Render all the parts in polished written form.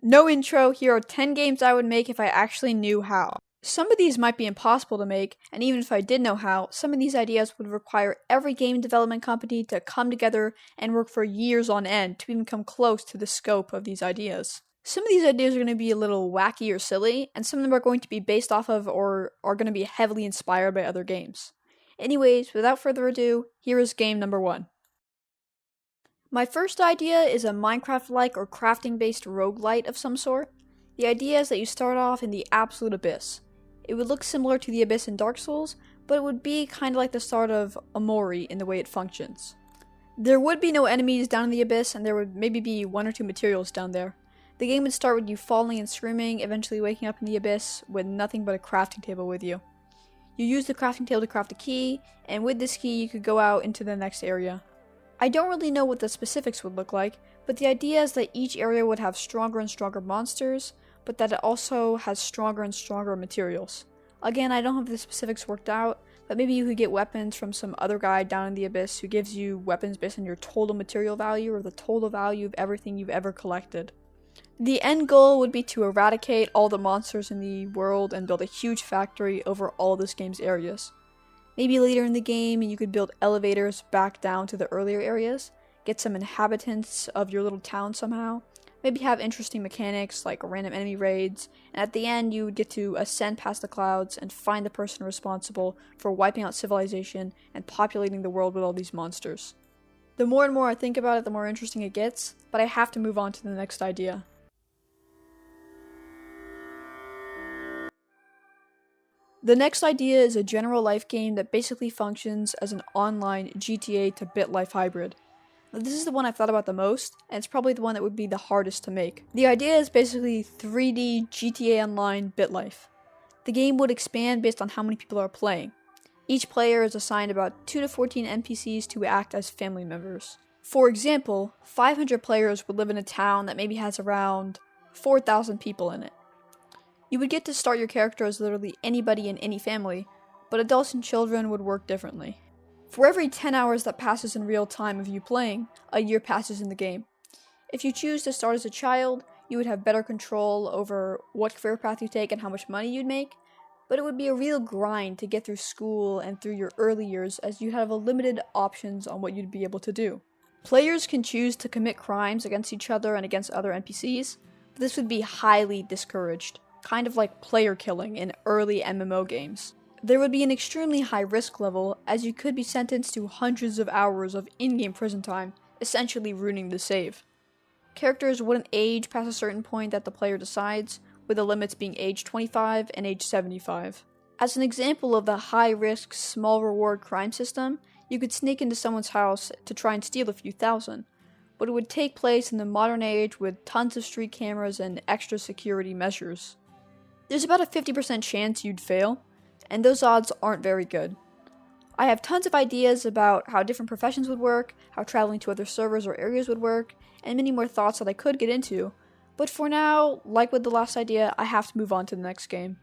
No intro, here are 10 games I would make if I actually knew how. Some of these might be impossible to make, and even if I did know how, some of these ideas would require every game development company to come together and work for years on end to even come close to the scope of these ideas. Some of these ideas are going to be a little wacky or silly, and some of them are going to be based off of or are going to be heavily inspired by other games. Anyways, without further ado, here is game number 1. My first idea is a Minecraft-like or crafting-based roguelite of some sort. The idea is that you start off in the absolute abyss. It would look similar to the abyss in Dark Souls, but it would be kind of like the start of Omori in the way it functions. There would be no enemies down in the abyss, and there would maybe be 1 or 2 materials down there. The game would start with you falling and screaming, eventually waking up in the abyss with nothing but a crafting table with you. You use the crafting table to craft a key, and with this key you could go out into the next area. I don't really know what the specifics would look like, but the idea is that each area would have stronger and stronger monsters, but that it also has stronger and stronger materials. Again, I don't have the specifics worked out, but maybe you could get weapons from some other guy down in the abyss who gives you weapons based on your total material value or the total value of everything you've ever collected. The end goal would be to eradicate all the monsters in the world and build a huge factory over all this game's areas. Maybe later in the game, you could build elevators back down to the earlier areas, get some inhabitants of your little town somehow, maybe have interesting mechanics like random enemy raids, and at the end you would get to ascend past the clouds and find the person responsible for wiping out civilization and populating the world with all these monsters. The more and more I think about it, the more interesting it gets, but I have to move on to the next idea. The next idea is a general life game that basically functions as an online GTA to BitLife hybrid. Now, this is the one I've thought about the most, and it's probably the one that would be the hardest to make. The idea is basically 3D GTA Online BitLife. The game would expand based on how many people are playing. Each player is assigned about 2 to 14 NPCs to act as family members. For example, 500 players would live in a town that maybe has around 4,000 people in it. You would get to start your character as literally anybody in any family, but adults and children would work differently. For every 10 hours that passes in real time of you playing, a year passes in the game. If you choose to start as a child, you would have better control over what career path you take and how much money you'd make, but it would be a real grind to get through school and through your early years as you have a limited options on what you'd be able to do. Players can choose to commit crimes against each other and against other NPCs, but this would be highly discouraged. Kind of like player killing in early MMO games. There would be an extremely high risk level, as you could be sentenced to hundreds of hours of in-game prison time, essentially ruining the save. Characters wouldn't age past a certain point that the player decides, with the limits being age 25 and age 75. As an example of the high-risk, small-reward crime system, you could sneak into someone's house to try and steal a few thousand, but it would take place in the modern age with tons of street cameras and extra security measures. There's about a 50% chance you'd fail, and those odds aren't very good. I have tons of ideas about how different professions would work, how traveling to other servers or areas would work, and many more thoughts that I could get into, but for now, like with the last idea, I have to move on to the next game.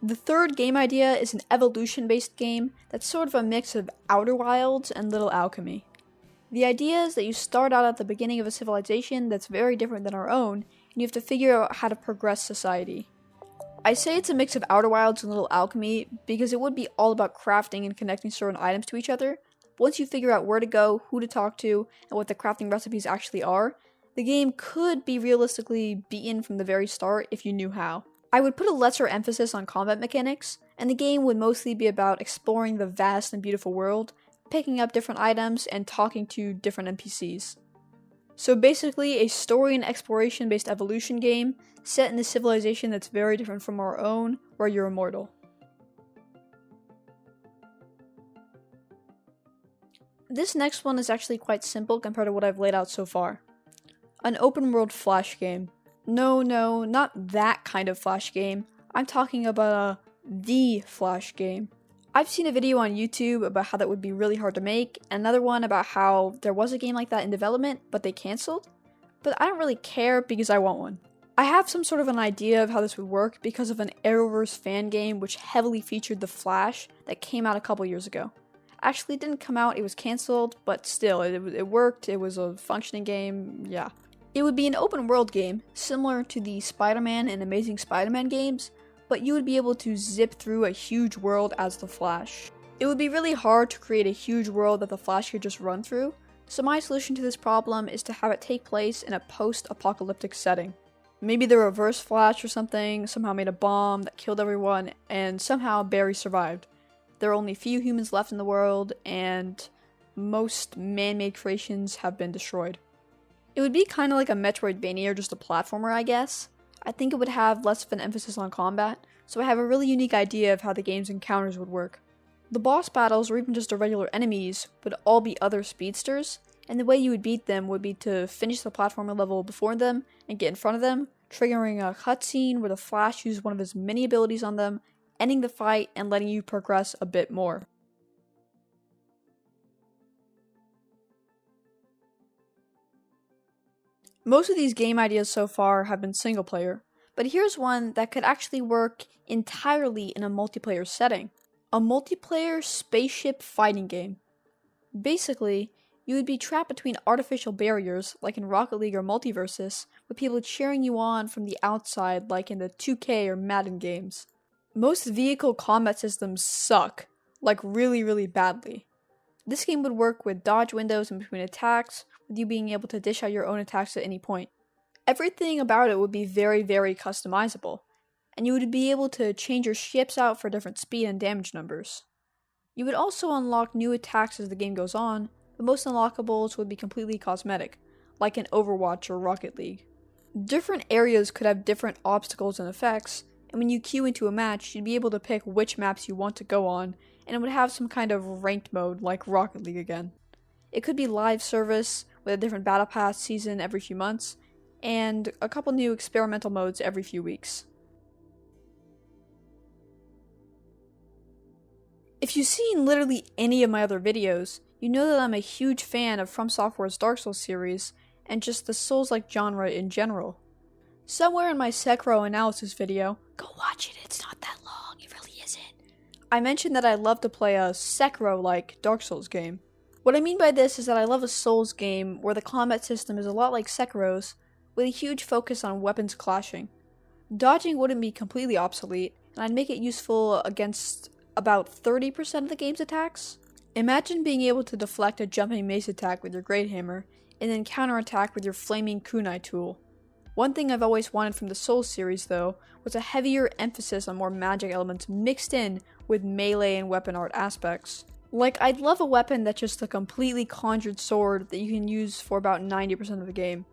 The third game idea is an evolution-based game that's sort of a mix of Outer Wilds and Little Alchemy. The idea is that you start out at the beginning of a civilization that's very different than our own, and you have to figure out how to progress society. I say it's a mix of Outer Wilds and Little Alchemy because it would be all about crafting and connecting certain items to each other. Once you figure out where to go, who to talk to, and what the crafting recipes actually are, the game could be realistically beaten from the very start if you knew how. I would put a lesser emphasis on combat mechanics, and the game would mostly be about exploring the vast and beautiful world, picking up different items, and talking to different NPCs. So basically, a story and exploration based evolution game set in a civilization that's very different from our own, where you're immortal. This next one is actually quite simple compared to what I've laid out so far. An open world Flash game. No, not that kind of Flash game. I'm talking about the Flash game. I've seen a video on YouTube about how that would be really hard to make, and another one about how there was a game like that in development, but they canceled. But I don't really care because I want one. I have some sort of an idea of how this would work because of an Arrowverse fan game which heavily featured the Flash that came out a couple years ago. Actually, it didn't come out, it was cancelled, but still, it worked, it was a functioning game, yeah. It would be an open world game, similar to the Spider-Man and Amazing Spider-Man games, but you would be able to zip through a huge world as the Flash. It would be really hard to create a huge world that the Flash could just run through, so my solution to this problem is to have it take place in a post-apocalyptic setting. Maybe the Reverse Flash or something somehow made a bomb that killed everyone, and somehow Barry survived. There are only few humans left in the world, and most man-made creations have been destroyed. It would be kind of like a Metroidvania or just a platformer, I guess. I think it would have less of an emphasis on combat, so I have a really unique idea of how the game's encounters would work. The boss battles, or even just the regular enemies, would all be other speedsters, and the way you would beat them would be to finish the platformer level before them and get in front of them, triggering a cutscene where the Flash uses one of his many abilities on them, ending the fight and letting you progress a bit more. Most of these game ideas so far have been single player, but here's one that could actually work entirely in a multiplayer setting. A multiplayer spaceship fighting game. Basically, you would be trapped between artificial barriers, like in Rocket League or Multiversus, with people cheering you on from the outside like in the 2K or Madden games. Most vehicle combat systems suck, like really badly. This game would work with dodge windows in between attacks, with you being able to dish out your own attacks at any point. Everything about it would be very customizable, and you would be able to change your ships out for different speed and damage numbers. You would also unlock new attacks as the game goes on, but most unlockables would be completely cosmetic, like in Overwatch or Rocket League. Different areas could have different obstacles and effects, and when you queue into a match, you'd be able to pick which maps you want to go on, and it would have some kind of ranked mode like Rocket League again. It could be live service, with a different battle pass season every few months, and a couple new experimental modes every few weeks. If you've seen literally any of my other videos, you know that I'm a huge fan of From Software's Dark Souls series, and just the Souls-like genre in general. Somewhere in my Sekiro analysis video, go watch it, it's not that long, it really isn't, I mentioned that I love to play a Sekiro-like Dark Souls game. What I mean by this is that I love a Souls game where the combat system is a lot like Sekiro's, with a huge focus on weapons clashing. Dodging wouldn't be completely obsolete, and I'd make it useful against about 30% of the game's attacks. Imagine being able to deflect a jumping mace attack with your Great Hammer, and then counterattack with your flaming kunai tool. One thing I've always wanted from the Souls series, though, was a heavier emphasis on more magic elements mixed in with melee and weapon art aspects. Like, I'd love a weapon that's just a completely conjured sword that you can use for about 90% of the game,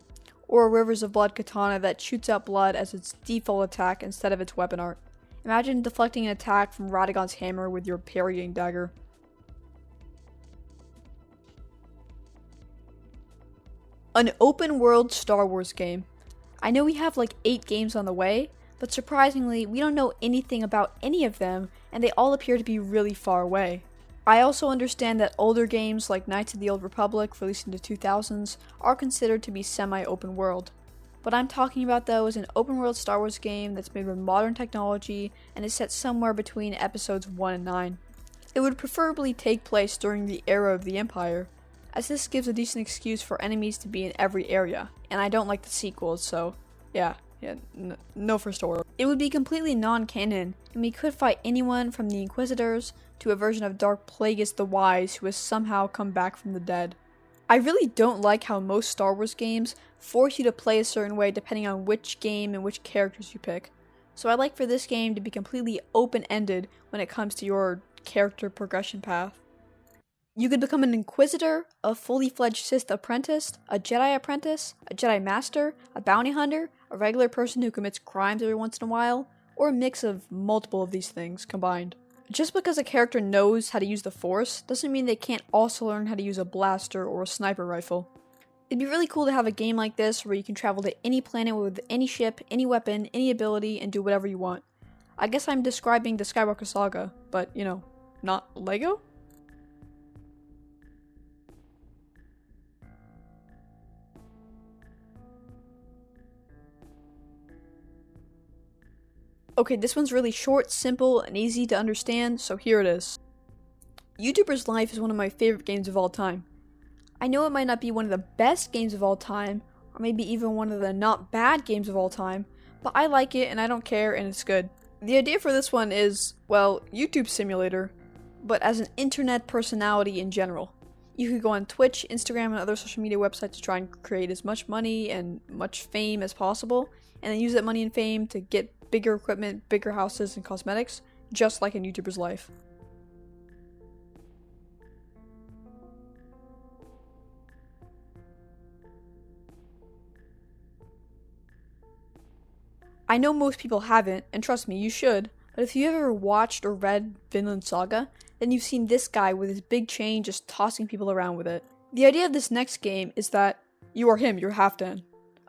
or a Rivers of Blood katana that shoots out blood as its default attack instead of its weapon art. Imagine deflecting an attack from Radagon's hammer with your parrying dagger. An open world Star Wars game. I know we have like 8 games on the way, but surprisingly, we don't know anything about any of them, and they all appear to be really far away. I also understand that older games like Knights of the Old Republic, released in the 2000s, are considered to be semi-open world. What I'm talking about though is an open world Star Wars game that's made with modern technology and is set somewhere between episodes 1 and 9. It would preferably take place during the era of the Empire, as this gives a decent excuse for enemies to be in every area, and I don't like the sequels, so no First Order. It would be completely non-canon, and we could fight anyone from the Inquisitors to a version of Dark Plagueis the Wise who has somehow come back from the dead. I really don't like how most Star Wars games force you to play a certain way depending on which game and which characters you pick. So I'd like for this game to be completely open-ended when it comes to your character progression path. You could become an Inquisitor, a fully fledged Sith apprentice, a Jedi Master, a bounty hunter, a regular person who commits crimes every once in a while, or a mix of multiple of these things combined. Just because a character knows how to use the Force doesn't mean they can't also learn how to use a blaster or a sniper rifle. It'd be really cool to have a game like this where you can travel to any planet with any ship, any weapon, any ability, and do whatever you want. I guess I'm describing the Skywalker Saga, but, not Lego? Okay, this one's really short, simple, and easy to understand, so here it is. YouTuber's Life is one of my favorite games of all time. I know it might not be one of the best games of all time, or maybe even one of the not bad games of all time, but I like it and I don't care and it's good. The idea for this one is, well, YouTube Simulator, but as an internet personality in general. You could go on Twitch, Instagram, and other social media websites to try and create as much money and much fame as possible, and then use that money and fame to get bigger equipment, bigger houses, and cosmetics, just like in YouTuber's Life. I know most people haven't, and trust me, you should, but if you've ever watched or read Vinland Saga, then you've seen this guy with his big chain just tossing people around with it. The idea of this next game is that you are him, you're Halfdan.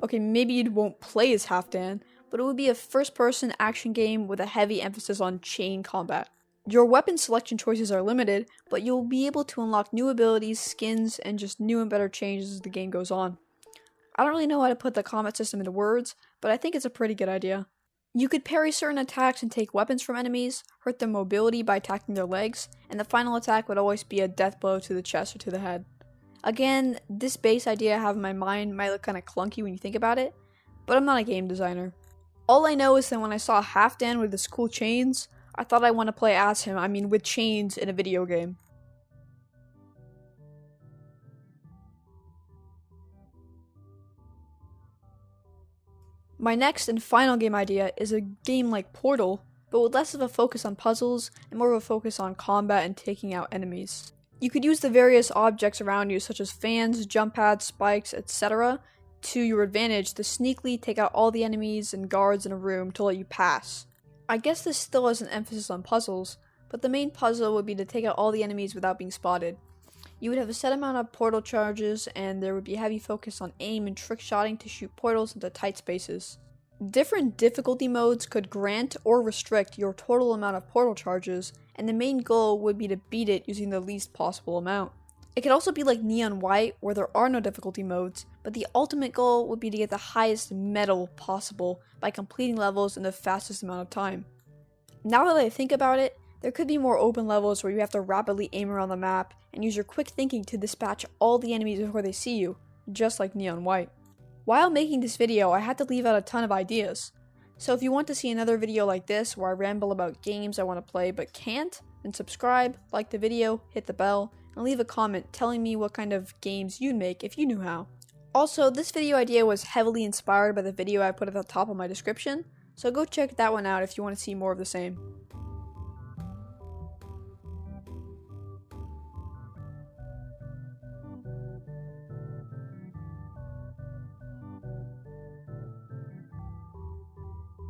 Okay, maybe you won't play as Halfdan, but it would be a first-person action game with a heavy emphasis on chain combat. Your weapon selection choices are limited, but you'll be able to unlock new abilities, skins, and just new and better changes as the game goes on. I don't really know how to put the combat system into words, but I think it's a pretty good idea. You could parry certain attacks and take weapons from enemies, hurt their mobility by attacking their legs, and the final attack would always be a death blow to the chest or to the head. Again, this base idea I have in my mind might look kinda clunky when you think about it, but I'm not a game designer. All I know is that when I saw Halfdan with his cool chains, I thought I want to play as him, with chains in a video game. My next and final game idea is a game like Portal, but with less of a focus on puzzles and more of a focus on combat and taking out enemies. You could use the various objects around you, such as fans, jump pads, spikes, etc., to your advantage to sneakily take out all the enemies and guards in a room to let you pass. I guess this still has an emphasis on puzzles, but the main puzzle would be to take out all the enemies without being spotted. You would have a set amount of portal charges, and there would be a heavy focus on aim and trick shotting to shoot portals into tight spaces. Different difficulty modes could grant or restrict your total amount of portal charges, and the main goal would be to beat it using the least possible amount. It could also be like Neon White, where there are no difficulty modes, but the ultimate goal would be to get the highest medal possible by completing levels in the fastest amount of time. Now that I think about it, there could be more open levels where you have to rapidly aim around the map and use your quick thinking to dispatch all the enemies before they see you, just like Neon White. While making this video, I had to leave out a ton of ideas. So if you want to see another video like this where I ramble about games I want to play but can't, then subscribe, like the video, hit the bell, and leave a comment telling me what kind of games you'd make if you knew how. Also, this video idea was heavily inspired by the video I put at the top of my description, so go check that one out if you want to see more of the same.